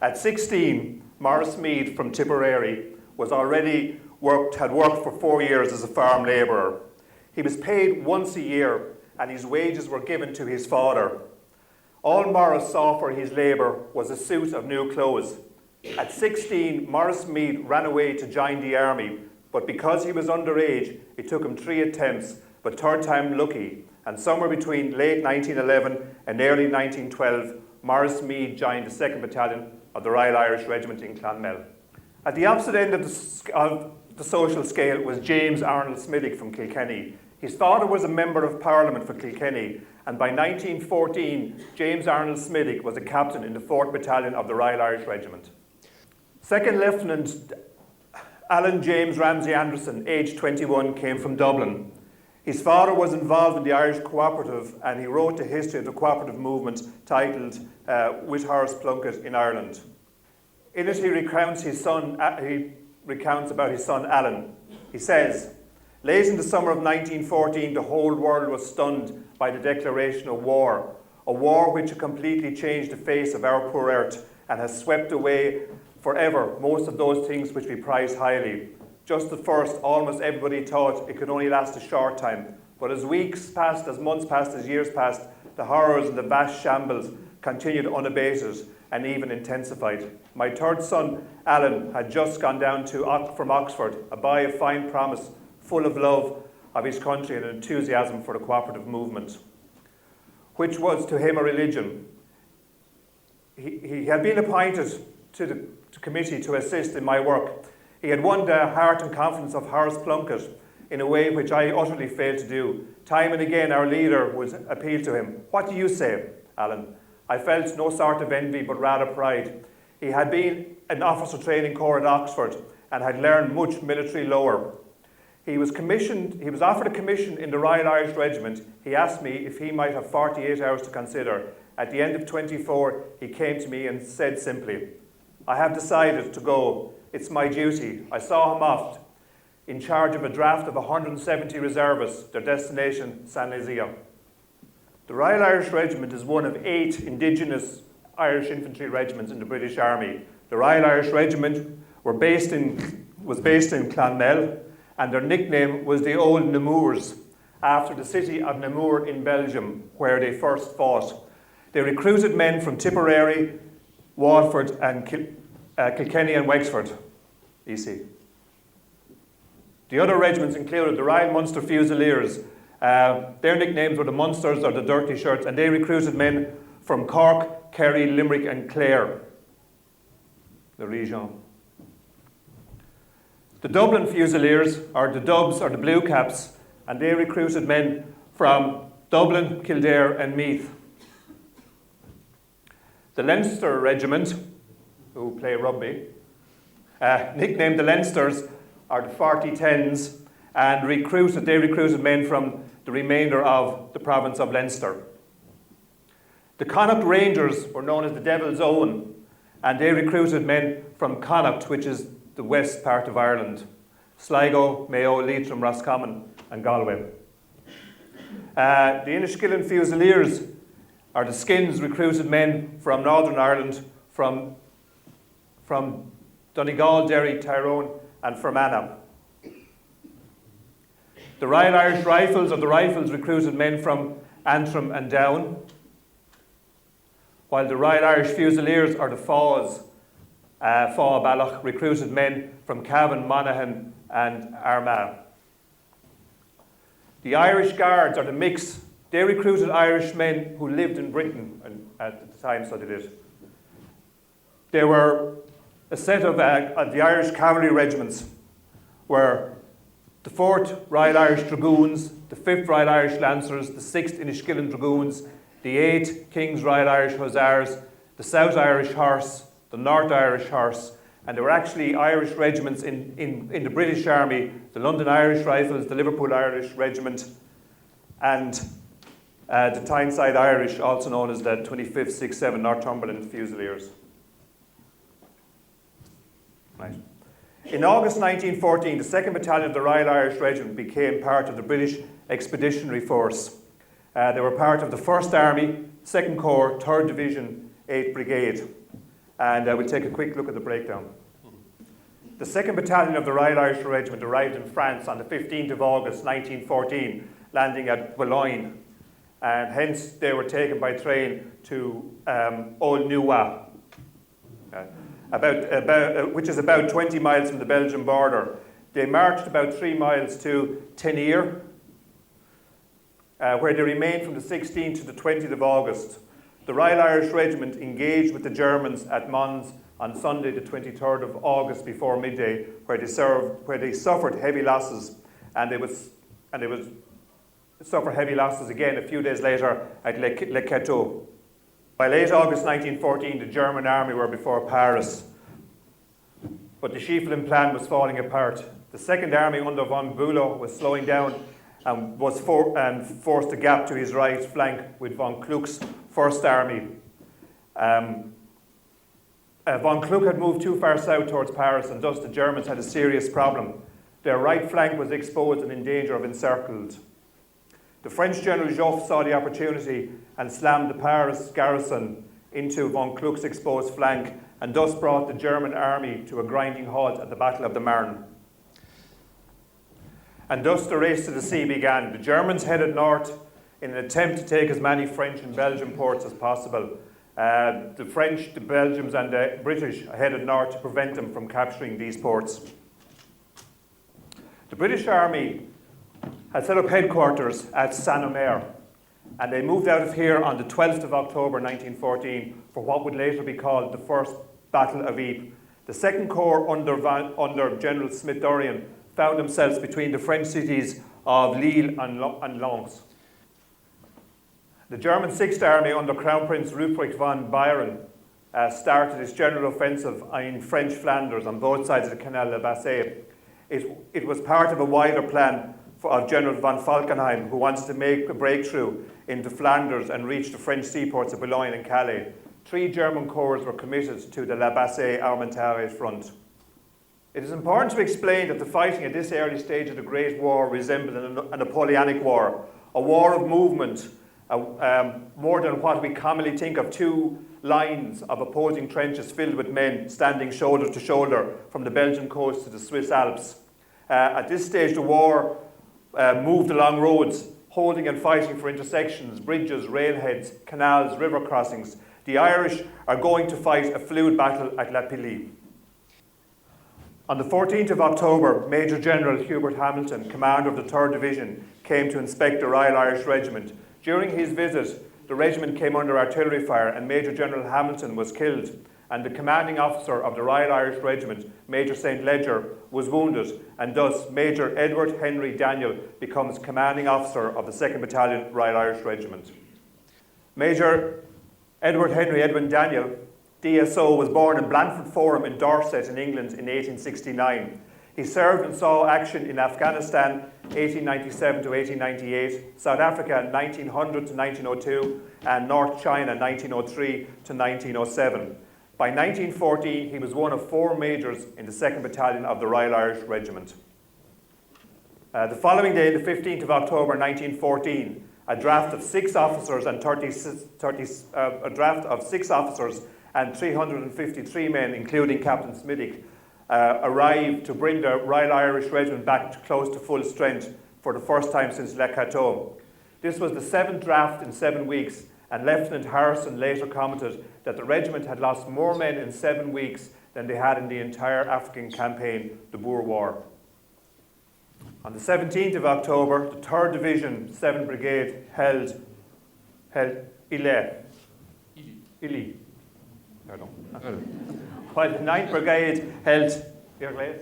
At 16, Maurice Meade from Tipperary had worked for 4 years as a farm labourer. He was paid once a year and his wages were given to his father. All Maurice saw for his labour was a suit of new clothes. At 16, Maurice Meade ran away to join the army, but because he was underage, it took him 3 attempts, but third time lucky, and somewhere between late 1911 and early 1912, Maurice Meade joined the 2nd Battalion of the Royal Irish Regiment in Clonmel. At the opposite end of the social scale was James Arnold Smithwick from Kilkenny. His father was a member of Parliament for Kilkenny, and by 1914, James Arnold Smithwick was a captain in the 4th Battalion of the Royal Irish Regiment. Second Lieutenant Alan James Ramsay Anderson, aged 21, came from Dublin. His father was involved in the Irish Cooperative, and he wrote the history of the cooperative movement titled With Horace Plunkett in Ireland. In it, he recounts about his son Alan. He says, "Late in the summer of 1914, the whole world was stunned by the declaration of war, a war which had completely changed the face of our poor earth and has swept away forever most of those things which we prize highly. Just at first, almost everybody thought it could only last a short time, but as weeks passed, as months passed, as years passed, the horrors and the vast shambles continued unabated and even intensified. My third son, Alan, had just gone down from Oxford, a boy of fine promise, full of love of his country and enthusiasm for the cooperative movement, which was to him a religion. He had been appointed to the committee to assist in my work. He had won the heart and confidence of Horace Plunkett in a way which I utterly failed to do. Time and again our leader would appeal to him. What do you say, Alan? I felt no sort of envy but rather pride. He had been an officer training corps at Oxford and had learned much military lore. He was offered a commission in the Royal Irish Regiment. He asked me if he might have 48 hours to consider. At the end of 24, he came to me and said simply, I have decided to go. It's my duty. I saw him off in charge of a draft of 170 reservists, their destination, San Lizia. The Royal Irish Regiment is one of 8 indigenous Irish infantry regiments in the British Army. The Royal Irish Regiment was based in Clonmel, and their nickname was the Old Nemours, after the city of Namur in Belgium, where they first fought. They recruited men from Tipperary, Waterford, and Kilkenny and Wexford, EC. The other regiments included the Royal Munster Fusiliers. Their nicknames were the Munsters or the Dirty Shirts, and they recruited men from Cork, Kerry, Limerick, and Clare, the Regiment. The Dublin Fusiliers, or the Dubs, or the Blue Caps, and they recruited men from Dublin, Kildare, and Meath. The Leinster Regiment, who play rugby, nicknamed the Leinsters, are the 4010s, and they recruited men from the remainder of the province of Leinster. The Connacht Rangers were known as the Devil's Own, and they recruited men from Connacht, which is the west part of Ireland, Sligo, Mayo, Leitrim, Roscommon, and Galway. The Inniskillen Fusiliers, or the Skins, recruited men from Northern Ireland, from Donegal, Derry, Tyrone, and Fermanagh. The Royal Irish Rifles, or the Rifles, recruited men from Antrim and Down, while the Royal Irish Fusiliers, or the Fáws, Fá Ballach, recruited men from Cavan, Monaghan, and Armagh. The Irish Guards, or the Mix, they recruited Irish men who lived in Britain at the time, so they did. There were a set of the Irish cavalry regiments were the 4th Royal Irish Dragoons, the 5th Royal Irish Lancers, the 6th Inniskillen Dragoons, the 8th King's Royal Irish Hussars, the South Irish Horse, the North Irish Horse, and there were actually Irish regiments in the British Army, the London Irish Rifles, the Liverpool Irish Regiment, and the Tyneside Irish, also known as the 25th, 6th, 7th Northumberland Fusiliers. Right. In August 1914, the 2nd Battalion of the Royal Irish Regiment became part of the British Expeditionary Force. They were part of the 1st Army, 2nd Corps, 3rd Division, 8th Brigade. and we'll take a quick look at the breakdown. The 2nd Battalion of the Royal Irish Regiment arrived in France on the 15th of August 1914, landing at Boulogne, and hence they were taken by train to Aulnois, which is about 20 miles from the Belgian border. They marched about 3 miles to Tenir, where they remained from the 16th to the 20th of August. The Royal Irish Regiment engaged with the Germans at Mons on Sunday the 23rd of August before midday, where they suffered heavy losses, and they would suffer heavy losses again a few days later at Le Cateau. By late August 1914, the German army were before Paris, but the Schiefelin plan was falling apart. The Second Army under von Bülow was slowing down and forced a gap to his right flank with von Kluck's First Army. Von Kluck had moved too far south towards Paris, and thus the Germans had a serious problem. Their right flank was exposed and in danger of encircled. The French General Joffre saw the opportunity and slammed the Paris garrison into von Kluck's exposed flank, and thus brought the German army to a grinding halt at the Battle of the Marne. And thus the race to the sea began. The Germans headed north in an attempt to take as many French and Belgian ports as possible. The French, the Belgians and the British headed north to prevent them from capturing these ports. The British Army had set up headquarters at Saint-Omer, and they moved out of here on the 12th of October 1914 for what would later be called the First Battle of Ypres. The Second Corps under General Smith-Dorrien found themselves between the French cities of Lille and Lens. The German Sixth Army under Crown Prince Ruprecht von Bayern started its general offensive in French Flanders on both sides of the Canal de Bassée. It was part of a wider plan of General von Falkenhayn, who wanted to make a breakthrough into Flanders and reach the French seaports of Boulogne and Calais. 3 German corps were committed to the La Bassée Armentare front. It is important to explain that the fighting at this early stage of the Great War resembled a Napoleonic war, a war of movement, more than what we commonly think of 2 lines of opposing trenches filled with men standing shoulder to shoulder from the Belgian coast to the Swiss Alps. At this stage, the war moved along roads, holding and fighting for intersections, bridges, railheads, canals, river crossings. The Irish are going to fight a fluid battle at La Pili. On the 14th of October, Major General Hubert Hamilton, commander of the 3rd Division, came to inspect the Royal Irish Regiment. During his visit, the regiment came under artillery fire and Major General Hamilton was killed, and the commanding officer of the Royal Irish Regiment, Major St. Ledger, was wounded, and thus Major Edward Henry Daniel becomes commanding officer of the 2nd Battalion Royal Irish Regiment. Major Edward Henry Edwin Daniel, DSO, was born in Blandford Forum in Dorset in England in 1869. He served and saw action in Afghanistan 1897 to 1898, South Africa 1900 to 1902, and North China 1903 to 1907. By 1914, he was one of 4 majors in the 2nd Battalion of the Royal Irish Regiment. The following day, the 15th of October 1914, a draft of 6 officers and 353 men, including Captain Smiddick, arrived to bring the Royal Irish Regiment back close to full strength for the first time since Le Cateau. This was the 7th draft in 7 weeks, and Lieutenant Harrison later commented that the regiment had lost more men in 7 weeks than they had in the entire African campaign, the Boer War. On the 17th of October, the 3rd Division, 7th Brigade held Illy. While the 9th Brigade held Herlies,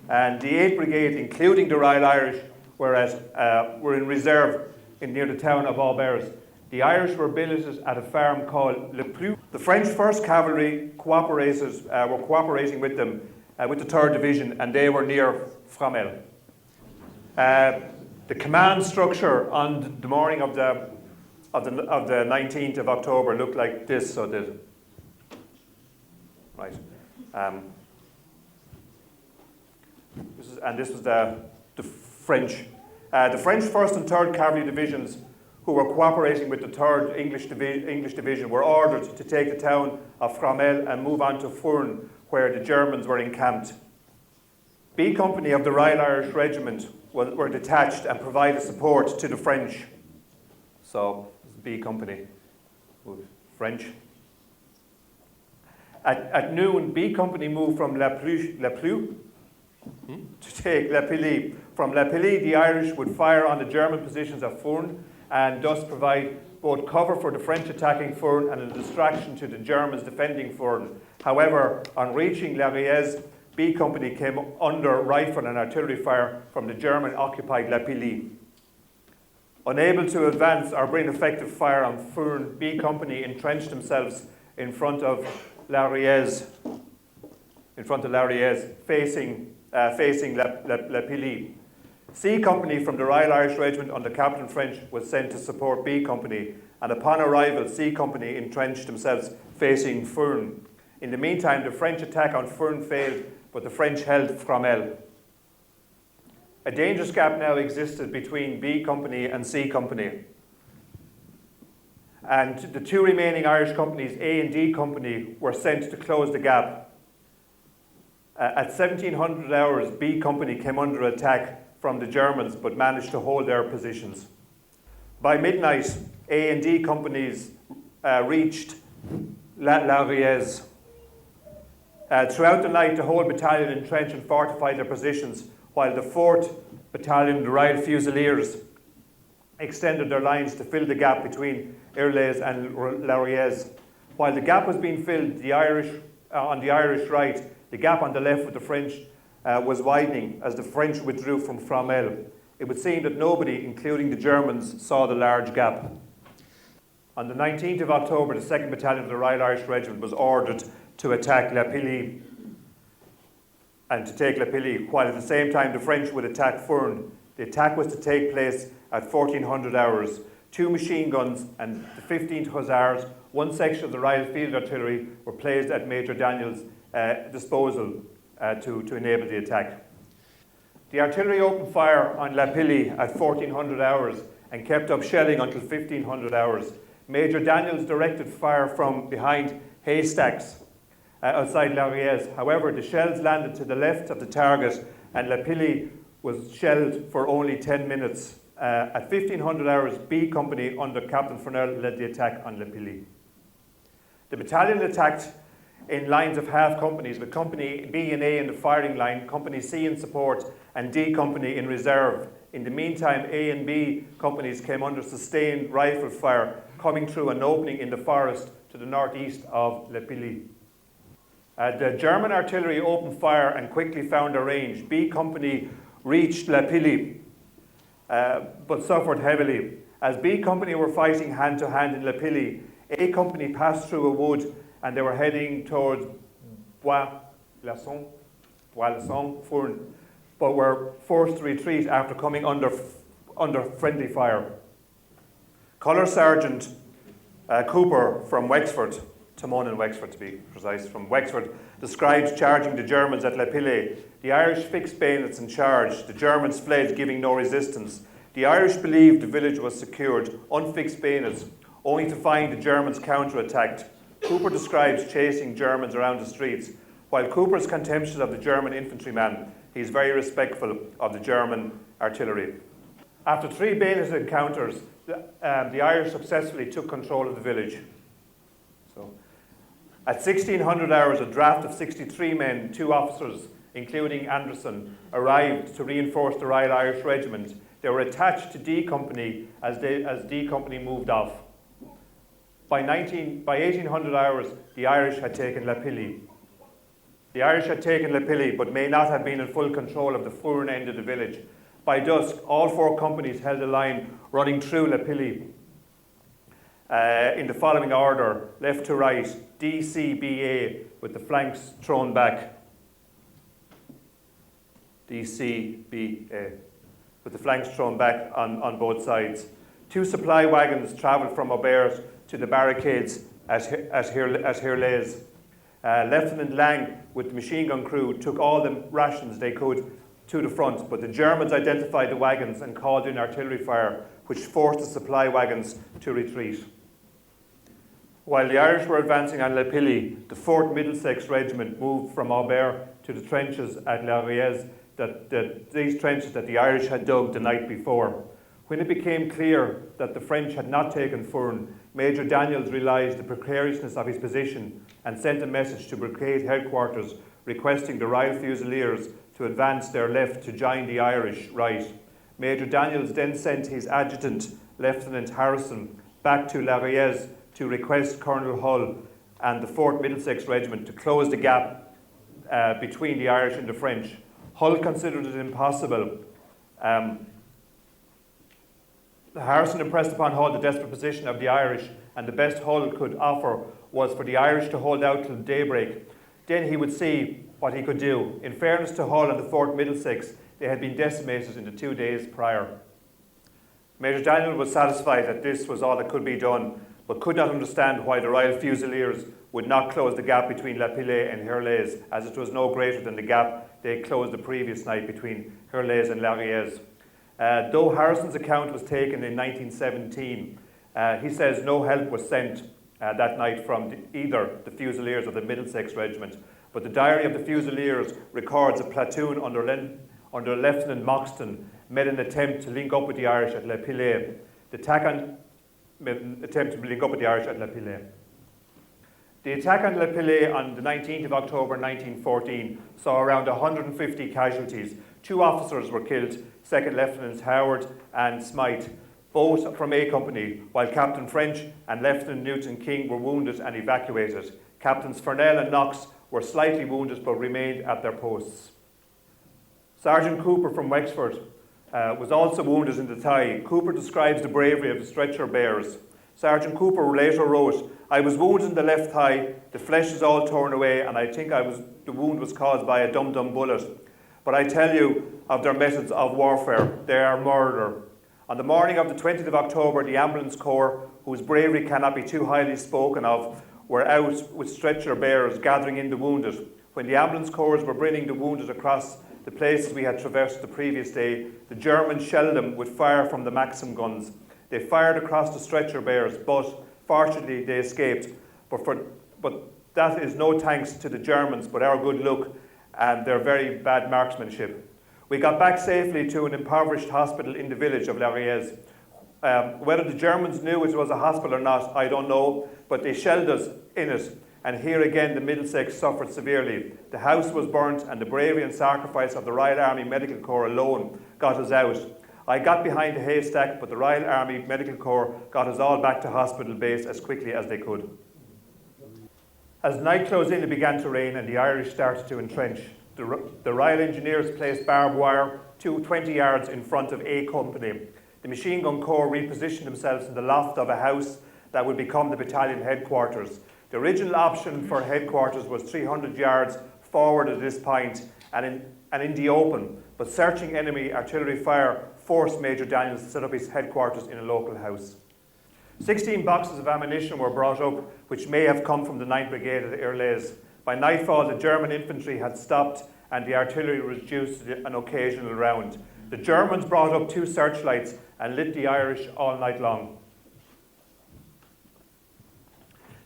and the 8th Brigade, including the Royal Irish, were in reserve near the town of Aubers. The Irish were billeted at a farm called Le Plus. The French 1st Cavalry were cooperating with them, with the 3rd Division, and they were near Fromelles. The command structure on the morning of the 19th of October looked like this, so did it. Right. This was the French. The French 1st and 3rd Cavalry Divisions who were cooperating with the 3rd English Division, were ordered to take the town of Fromelles and move on to Furnes, where the Germans were encamped. B Company of the Royal Irish Regiment were detached and provided support to the French. So, B Company, French. At noon, B Company moved from La Plus to take La Pili. From La Pili, the Irish would fire on the German positions at Furnes and thus provide both cover for the French attacking Furnes and a distraction to the Germans defending Furnes. However, on reaching L'Ariège, B Company came under rifle and artillery fire from the German-occupied La Pili. Unable to advance or bring effective fire on Furnes, B Company entrenched themselves in front of L'Ariège, facing La Pili. C Company from the Royal Irish Regiment under Captain French was sent to support B Company, and upon arrival, C Company entrenched themselves facing Furnes. In the meantime, the French attack on Furnes failed, but the French held Fromelles. A dangerous gap now existed between B Company and C Company. And the two remaining Irish companies, A and D Company, were sent to close the gap. At 1700 hours, B Company came under attack from the Germans, but managed to hold their positions. By midnight, A and D Companies reached L'Ariège. Throughout the night, the whole battalion entrenched and fortified their positions, while the 4th Battalion, the Royal Fusiliers, extended their lines to fill the gap between Herlies and L'Ariège. While the gap was being filled, on the Irish right, the gap on the left with the French was widening as the French withdrew from Fromelles. It would seem that nobody, including the Germans, saw the large gap. On the 19th of October, the 2nd Battalion of the Royal Irish Regiment was ordered to attack La Pili and to take La Pili, while at the same time the French would attack Furnes. The attack was to take place at 1400 hours. 2 machine guns and the 15th Hussars, one section of the Royal Field Artillery, were placed at Major Daniel's disposal to enable the attack. The artillery opened fire on La Pili at 1400 hours and kept up shelling until 1500 hours. Major Daniels directed fire from behind haystacks outside L'Ariège. However, the shells landed to the left of the target and La Pili was shelled for only 10 minutes. At 1500 hours, B Company under Captain Furnell led the attack on La Pili. The battalion attacked in lines of half companies, with Company B and A in the firing line, Company C in support, and D Company in reserve. In the meantime, A and B companies came under sustained rifle fire, coming through an opening in the forest to the northeast of La Pili. The German artillery opened fire and quickly found a range. B Company reached La Pili, but suffered heavily. As B Company were fighting hand to hand in La Pili, A Company passed through a wood and they were heading towards Bois-Lasson, Furnes, but were forced to retreat after coming under friendly fire. Colour Sergeant Cooper from Wexford, Timon in Wexford to be precise, from Wexford, describes charging the Germans at La Pili. The Irish fixed bayonets and charged. The Germans fled, giving no resistance. The Irish believed the village was secured, unfixed bayonets, only to find the Germans counterattacked. Cooper describes chasing Germans around the streets. While Cooper is contemptuous of the German infantryman, he is very respectful of the German artillery. After 3 bayonet encounters, the Irish successfully took control of the village. At 1600 hours, a draft of 63 men, 2 officers, including Anderson, arrived to reinforce the Royal Irish Regiment. They were attached to D Company as D Company moved off. By 1800 hours, the Irish had taken La Pili. The Irish had taken La Pili, but may not have been in full control of the Furnes end of the village. By dusk, all 4 companies held a line running through La Pili in the following order: left to right, D, C, B, A, with the flanks thrown back. D, C, B, A, with the flanks thrown back on both sides. 2 supply wagons travelled from Aubers to the barricades at Herlies. Lieutenant Lang, with the machine gun crew, took all the rations they could to the front, but the Germans identified the wagons and called in artillery fire, which forced the supply wagons to retreat. While the Irish were advancing on La Pili, the 4th Middlesex Regiment moved from Aubers to the trenches at Herlies, these trenches that the Irish had dug the night before. When it became clear that the French had not taken Furnes, Major Daniels realised the precariousness of his position and sent a message to brigade headquarters requesting the Royal Fusiliers to advance their left to join the Irish right. Major Daniels then sent his adjutant, Lieutenant Harrison, back to Herlies to request Colonel Hull and the 4th Middlesex Regiment to close the gap between the Irish and the French. Hull considered it impossible. Harrison impressed upon Hull the desperate position of the Irish, and the best Hull could offer was for the Irish to hold out till daybreak. Then he would see what he could do. In fairness to Hull and the 4th Middlesex, they had been decimated in the 2 days prior. Major Daniel was satisfied that this was all that could be done, but could not understand why the Royal Fusiliers would not close the gap between La Pili and Herlies, as it was no greater than the gap they closed the previous night between Herlies and Herlies. Though Harrison's account was taken in 1917, he says no help was sent that night from either the Fusiliers or the Middlesex Regiment, but the diary of the Fusiliers records a platoon under Lieutenant Moxton made an attempt to link up with the Irish at La Pili. The attack on La Pili on the 19th of October 1914 saw around 150 casualties. 2 officers were killed, 2nd Lieutenants Howard and Smythe, both from A Company, while Captain French and Lieutenant Newton King were wounded and evacuated. Captains Furnell and Knox were slightly wounded but remained at their posts. Sergeant Cooper from Wexford was also wounded in the thigh. Cooper describes the bravery of the stretcher bearers. Sergeant Cooper later wrote, "I was wounded in the left thigh, the flesh is all torn away, and I think the wound was caused by a dum-dum bullet. But I tell you of their methods of warfare, they are murder." On the morning of the 20th of October, the Ambulance Corps, whose bravery cannot be too highly spoken of, were out with stretcher bearers gathering in the wounded. When the Ambulance Corps were bringing the wounded across the places we had traversed the previous day, the Germans shelled them with fire from the Maxim guns. They fired across the stretcher bearers, but fortunately they escaped. But that is no thanks to the Germans, but our good luck and their very bad marksmanship. We got back safely to an impoverished hospital in the village of Herlies. Whether the Germans knew it was a hospital or not, I don't know, but they shelled us in it. And here again the Middlesex suffered severely. The house was burnt, and the bravery and sacrifice of the Royal Army Medical Corps alone got us out. I got behind a haystack, but the Royal Army Medical Corps got us all back to hospital base as quickly as they could. As night closed in, it began to rain, and the Irish started to entrench. The Royal Engineers placed barbed wire 20 yards in front of A Company. The Machine Gun Corps repositioned themselves in the loft of a house that would become the battalion headquarters. The original option for headquarters was 300 yards forward at this point and in the open, but searching enemy artillery fire forced Major Daniels to set up his headquarters in a local house. 16 boxes of ammunition were brought up, which may have come from the 9th Brigade at Herlies. By nightfall, the German infantry had stopped and the artillery reduced to an occasional round. The Germans brought up 2 searchlights and lit the Irish all night long.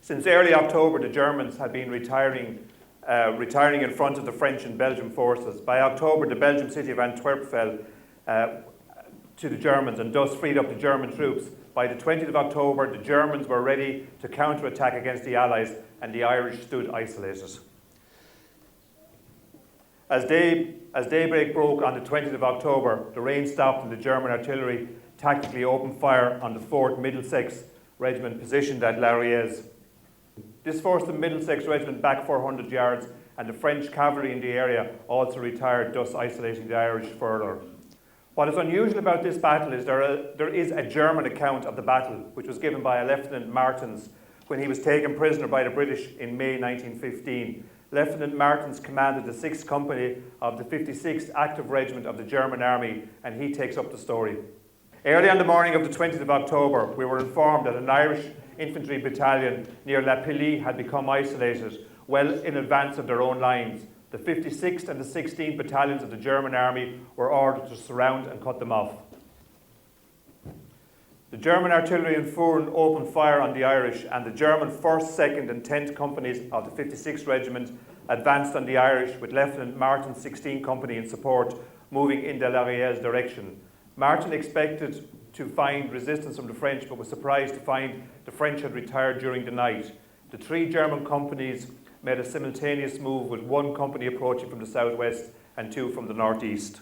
Since early October, the Germans had been retiring in front of the French and Belgian forces. By October, the Belgian city of Antwerp fell to the Germans and thus freed up the German troops. By the 20th of October, the Germans were ready to counterattack against the Allies, and the Irish stood isolated. As daybreak broke on the 20th of October, the rain stopped and the German artillery tactically opened fire on the 4th Middlesex Regiment positioned at Herlies. This forced the Middlesex Regiment back 400 yards, and the French cavalry in the area also retired, thus isolating the Irish further. What is unusual about this battle is there is a German account of the battle, which was given by a Lieutenant Martins when he was taken prisoner by the British in May 1915. Lieutenant Martins commanded the 6th Company of the 56th Active Regiment of the German Army, and he takes up the story. Early on the morning of the 20th of October, we were informed that an Irish infantry battalion near La Pili had become isolated, well in advance of their own lines. The 56th and the 16th battalions of the German army were ordered to surround and cut them off. The German artillery in Fuhren opened fire on the Irish, and the German 1st, 2nd and 10th companies of the 56th Regiment advanced on the Irish, with Lieutenant Martin's 16th Company in support, moving in de l'Ariège's direction. Martin expected to find resistance from the French, but was surprised to find the French had retired during the night. The 3 German companies made a simultaneous move, with 1 company approaching from the southwest and 2 from the northeast.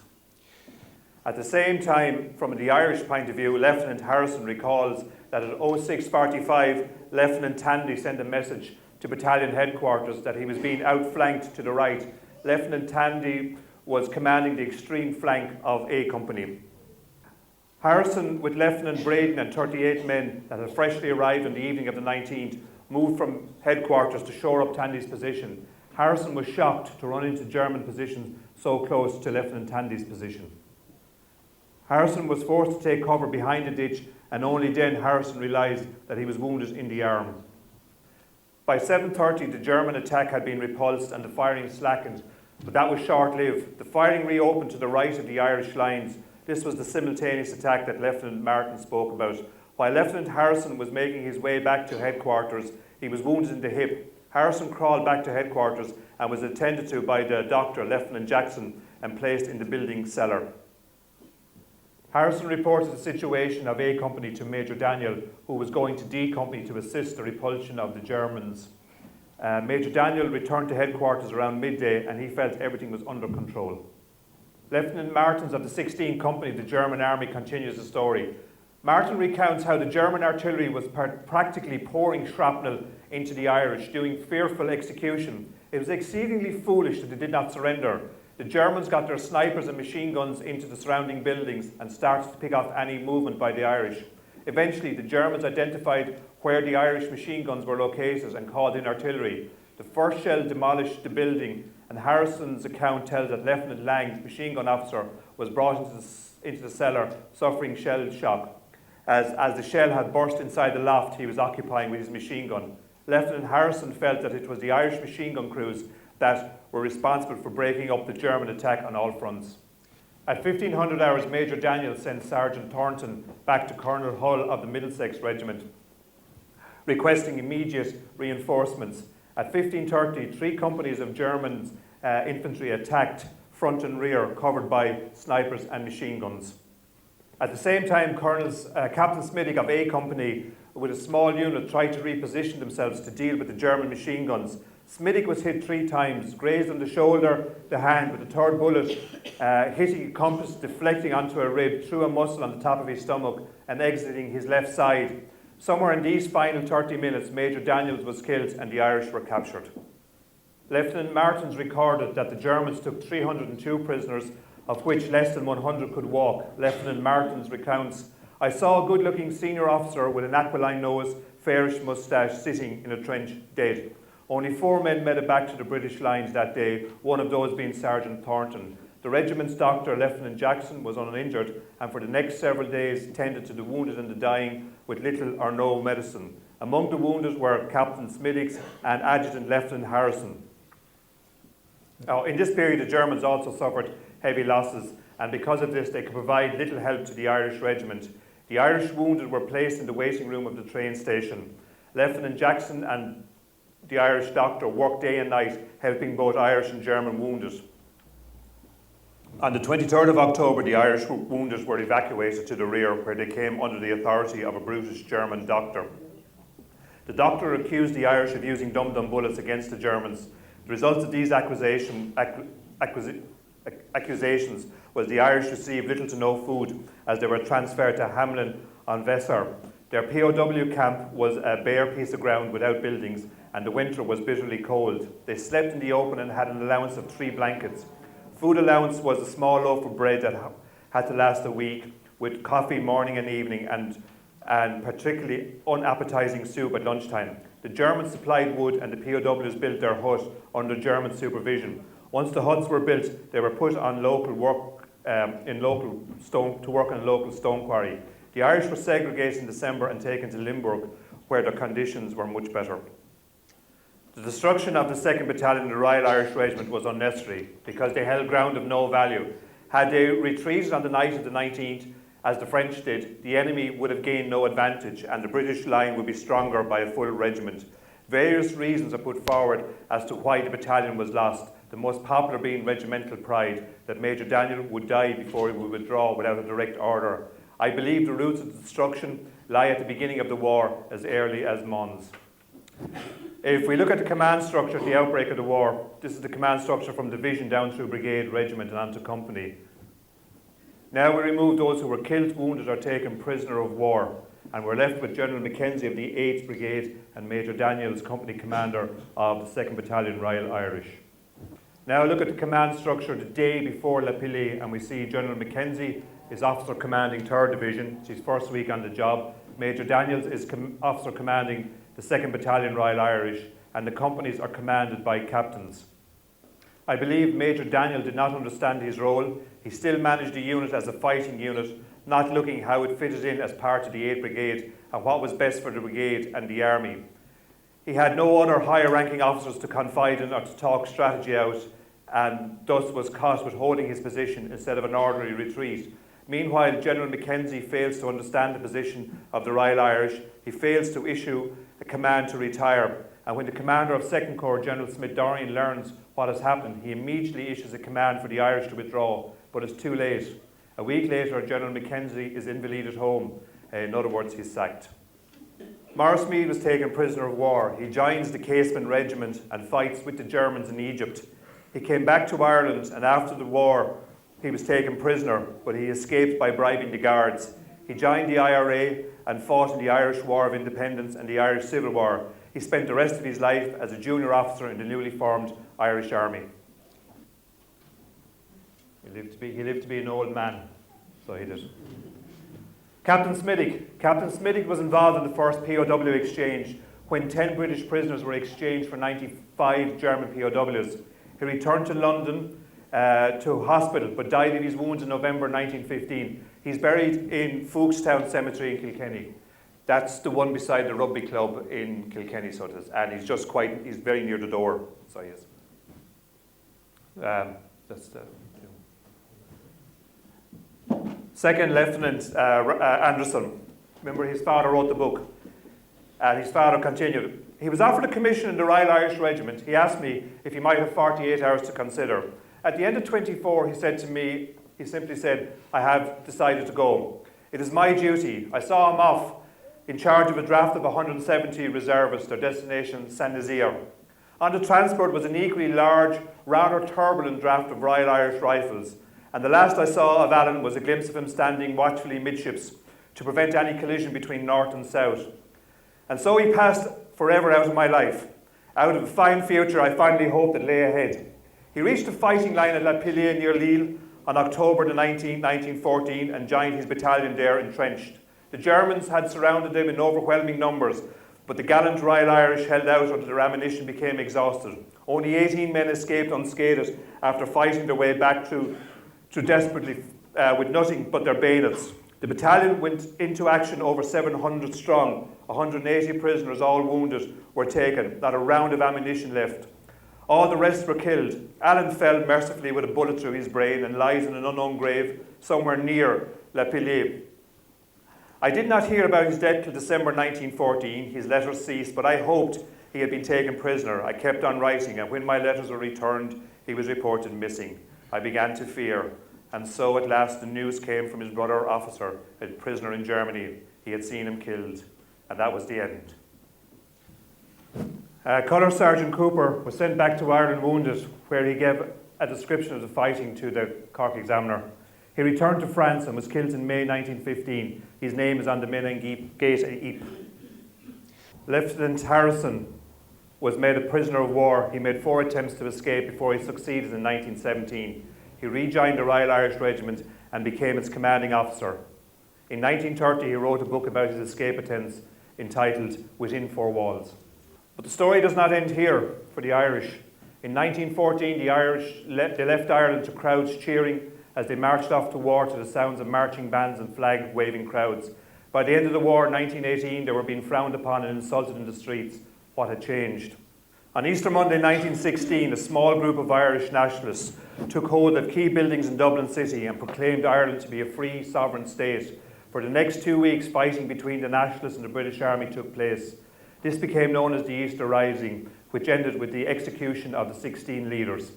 At the same time, from the Irish point of view, Lieutenant Harrison recalls that at 06:45, Lieutenant Tandy sent a message to battalion headquarters that he was being outflanked to the right. Lieutenant Tandy was commanding the extreme flank of A Company. Harrison, with Lieutenant Braden and 38 men that had freshly arrived on the evening of the 19th, moved from headquarters to shore up Tandy's position. Harrison was shocked to run into German positions so close to Lieutenant Tandy's position. Harrison was forced to take cover behind a ditch, and only then Harrison realised that he was wounded in the arm. By 7:30, the German attack had been repulsed and the firing slackened, but that was short-lived. The firing reopened to the right of the Irish lines. This was the simultaneous attack that Lieutenant Martin spoke about. While Lieutenant Harrison was making his way back to headquarters, he was wounded in the hip. Harrison crawled back to headquarters and was attended to by the doctor, Lieutenant Jackson, and placed in the building cellar. Harrison reported the situation of A Company to Major Daniel, who was going to D Company to assist the repulsion of the Germans. Major Daniel returned to headquarters around midday, and he felt everything was under control. Lieutenant Martins of the 16th Company of the German Army continues the story. Martin recounts how the German artillery was practically pouring shrapnel into the Irish, doing fearful execution. It was exceedingly foolish that they did not surrender. The Germans got their snipers and machine guns into the surrounding buildings and started to pick off any movement by the Irish. Eventually, the Germans identified where the Irish machine guns were located and called in artillery. The first shell demolished the building, and Harrison's account tells that Lieutenant Lang, the machine gun officer, was brought into the cellar suffering shell shock. As the shell had burst inside the loft he was occupying with his machine gun. Lieutenant Harrison felt that it was the Irish machine gun crews that were responsible for breaking up the German attack on all fronts. At 1500 hours, Major Daniel sent Sergeant Thornton back to Colonel Hull of the Middlesex Regiment, requesting immediate reinforcements. At 1530, 3 companies of German infantry attacked front and rear, covered by snipers and machine guns. At the same time, Captain Smithick of A Company, with a small unit, tried to reposition themselves to deal with the German machine guns. Smithick was hit 3 times, grazed on the shoulder, the hand, with the 3rd bullet hitting a compass, deflecting onto a rib, through a muscle on the top of his stomach and exiting his left side. Somewhere in these final 30 minutes, Major Daniels was killed and the Irish were captured. Lieutenant Martins recorded that the Germans took 302 prisoners, of which less than 100 could walk. Lieutenant Martins recounts, "I saw a good-looking senior officer with an aquiline nose, fairish moustache, sitting in a trench, dead. Only 4 men made it back to the British lines that day, one of those being Sergeant Thornton. The regiment's doctor, Lieutenant Jackson, was uninjured, and for the next several days tended to the wounded and the dying with little or no medicine. Among the wounded were Captain Smithick and Adjutant Lieutenant Harrison." Now, in this period, the Germans also suffered heavy losses, and because of this, they could provide little help to the Irish regiment. The Irish wounded were placed in the waiting room of the train station. Lieutenant Jackson and the Irish doctor worked day and night, helping both Irish and German wounded. On the 23rd of October, the Irish wounded were evacuated to the rear, where they came under the authority of a brutish German doctor. The doctor accused the Irish of using dum-dum bullets against the Germans. The result of these accusations was the Irish received little to no food as they were transferred to Hamlin on Weser. Their POW camp was a bare piece of ground without buildings, and the winter was bitterly cold. They slept in the open and had an allowance of 3 blankets. Food allowance was a small loaf of bread that had to last a week, with coffee morning and evening, and particularly unappetizing soup at lunchtime. The Germans supplied wood, and the POWs built their hut under German supervision. Once the huts were built, they were put on to work in a local stone quarry. The Irish were segregated in December and taken to Limburg, where their conditions were much better. The destruction of the 2nd Battalion of the Royal Irish Regiment was unnecessary because they held ground of no value. Had they retreated on the night of the 19th as the French did, the enemy would have gained no advantage and the British line would be stronger by a full regiment. Various reasons are put forward as to why the battalion was lost, the most popular being regimental pride, that Major Daniel would die before he would withdraw without a direct order. I believe the roots of the destruction lie at the beginning of the war, as early as Mons. If we look at the command structure at the outbreak of the war, this is the command structure from division down through brigade, regiment and onto company. Now we remove those who were killed, wounded or taken prisoner of war, and we're left with General Mackenzie of the 8th Brigade and Major Daniels, company commander of the 2nd Battalion Royal Irish. Now look at the command structure the day before La Pillée, and we see General Mackenzie is officer commanding 3rd Division, it's his first week on the job. Major Daniels is officer commanding the 2nd Battalion Royal Irish, and the companies are commanded by captains. I believe Major Daniel did not understand his role. He still managed the unit as a fighting unit, not looking how it fitted in as part of the 8th Brigade and what was best for the brigade and the army. He had no other higher ranking officers to confide in or to talk strategy out, and thus was caught with holding his position instead of an orderly retreat. Meanwhile, General Mackenzie fails to understand the position of the Royal Irish. He fails to issue a command to retire. And when the commander of 2nd Corps, General Smith-Dorrien, learns what has happened, he immediately issues a command for the Irish to withdraw, but it's too late. A week later, General Mackenzie is invalided home. In other words, he's sacked. Maurice Meade was taken prisoner of war. He joins the Caseman Regiment and fights with the Germans in Egypt. He came back to Ireland, and after the war, he was taken prisoner, but he escaped by bribing the guards. He joined the IRA and fought in the Irish War of Independence and the Irish Civil War. He spent the rest of his life as a junior officer in the newly formed Irish Army. He lived to be an old man, so he did. Captain Smiddick. Captain Smiddick was involved in the first POW exchange when 10 British prisoners were exchanged for 95 German POWs. He returned to London to hospital, but died of his wounds in November 1915. He's buried in Foulkstown Cemetery in Kilkenny. That's the one beside the rugby club in Kilkenny, so it is. And he's very near the door, so he is. That's the... Second Lieutenant Anderson. Remember, his father wrote the book, and his father continued. He was offered a commission in the Royal Irish Regiment. He asked me if he might have 48 hours to consider. At the end of 24, he said to me, he simply said, "I have decided to go. It is my duty." I saw him off in charge of a draft of 170 reservists, their destination Saint-Nazaire. On the transport was an equally large, rather turbulent draft of Royal Irish Rifles, and the last I saw of Alan was a glimpse of him standing watchfully midships to prevent any collision between north and south. And so he passed forever out of my life, out of the fine future I finally hoped that lay ahead. He reached the fighting line at La Pillée near Lille on October the 19th, 1914, and joined his battalion there entrenched. The Germans had surrounded them in overwhelming numbers, but the gallant Royal Irish held out until their ammunition became exhausted. Only 18 men escaped unscathed after fighting their way back through desperately with nothing but their bayonets. The battalion went into action over 700 strong. 180 prisoners, all wounded, were taken. Not a round of ammunition left. All the rest were killed. Alan fell mercifully with a bullet through his brain and lies in an unknown grave somewhere near La Pillée. I did not hear about his death till December 1914. His letters ceased, but I hoped he had been taken prisoner. I kept on writing, and when my letters were returned, he was reported missing. I began to fear, and so at last the news came from his brother officer, a prisoner in Germany. He had seen him killed, and that was the end. Colour Sergeant Cooper was sent back to Ireland wounded, where he gave a description of the fighting to the Cork Examiner. He returned to France and was killed in May 1915. His name is on the Menin Gate at Ypres. Lieutenant Harrison was made a prisoner of war. He made 4 attempts to escape before he succeeded in 1917. He rejoined the Royal Irish Regiment and became its commanding officer. In 1930, he wrote a book about his escape attempts entitled Within Four Walls. But the story does not end here for the Irish. In 1914, the Irish left Ireland to crowds cheering as they marched off to war to the sounds of marching bands and flag-waving crowds. By the end of the war in 1918, they were being frowned upon and insulted in the streets. What had changed? On Easter Monday 1916, a small group of Irish nationalists took hold of key buildings in Dublin City and proclaimed Ireland to be a free, sovereign state. For the next 2 weeks, fighting between the nationalists and the British Army took place. This became known as the Easter Rising, which ended with the execution of the 16 leaders.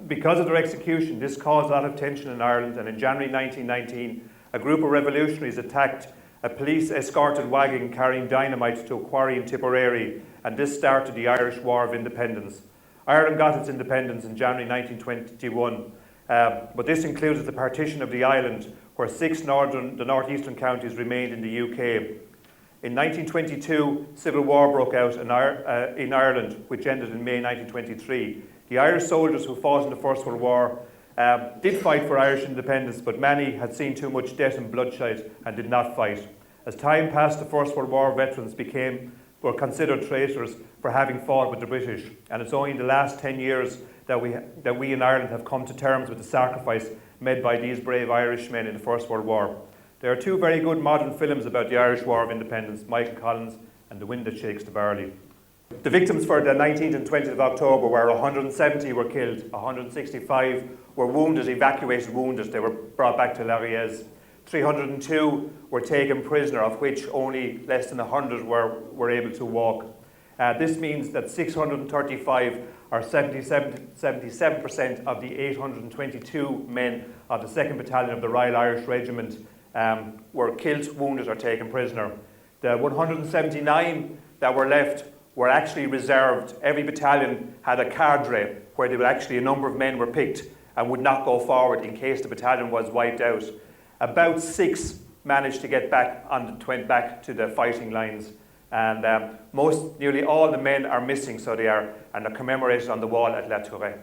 Because of their execution, this caused a lot of tension in Ireland, and in January 1919, a group of revolutionaries attacked a police-escorted wagon carrying dynamite to a quarry in Tipperary, and this started the Irish War of Independence. Ireland got its independence in January 1921, but this included the partition of the island, where the northeastern counties remained in the UK. In 1922, civil war broke out in Ireland, which ended in May 1923. The Irish soldiers who fought in the First World War did fight for Irish independence, but many had seen too much death and bloodshed and did not fight. As time passed, the First World War veterans were considered traitors for having fought with the British, and it's only in the last 10 years that we in Ireland have come to terms with the sacrifice made by these brave Irishmen in the First World War. There are two very good modern films about the Irish War of Independence, Michael Collins and The Wind That Shakes the Barley. The victims for the 19th and 20th of October were 170 were killed, 165 were wounded, evacuated wounded. They were brought back to Larriez. 302 were taken prisoner, of which only less than 100 were able to walk. This means that 635, or 77% of the 822 men of the 2nd Battalion of the Royal Irish Regiment were killed, wounded, or taken prisoner. The 179 that were left were actually reserved. Every battalion had a cadre where a number of men were picked and would not go forward in case the battalion was wiped out. About 6 managed to get went back to the fighting lines, and nearly all the men are missing, so they are, and are commemorated on the wall at La Tourette.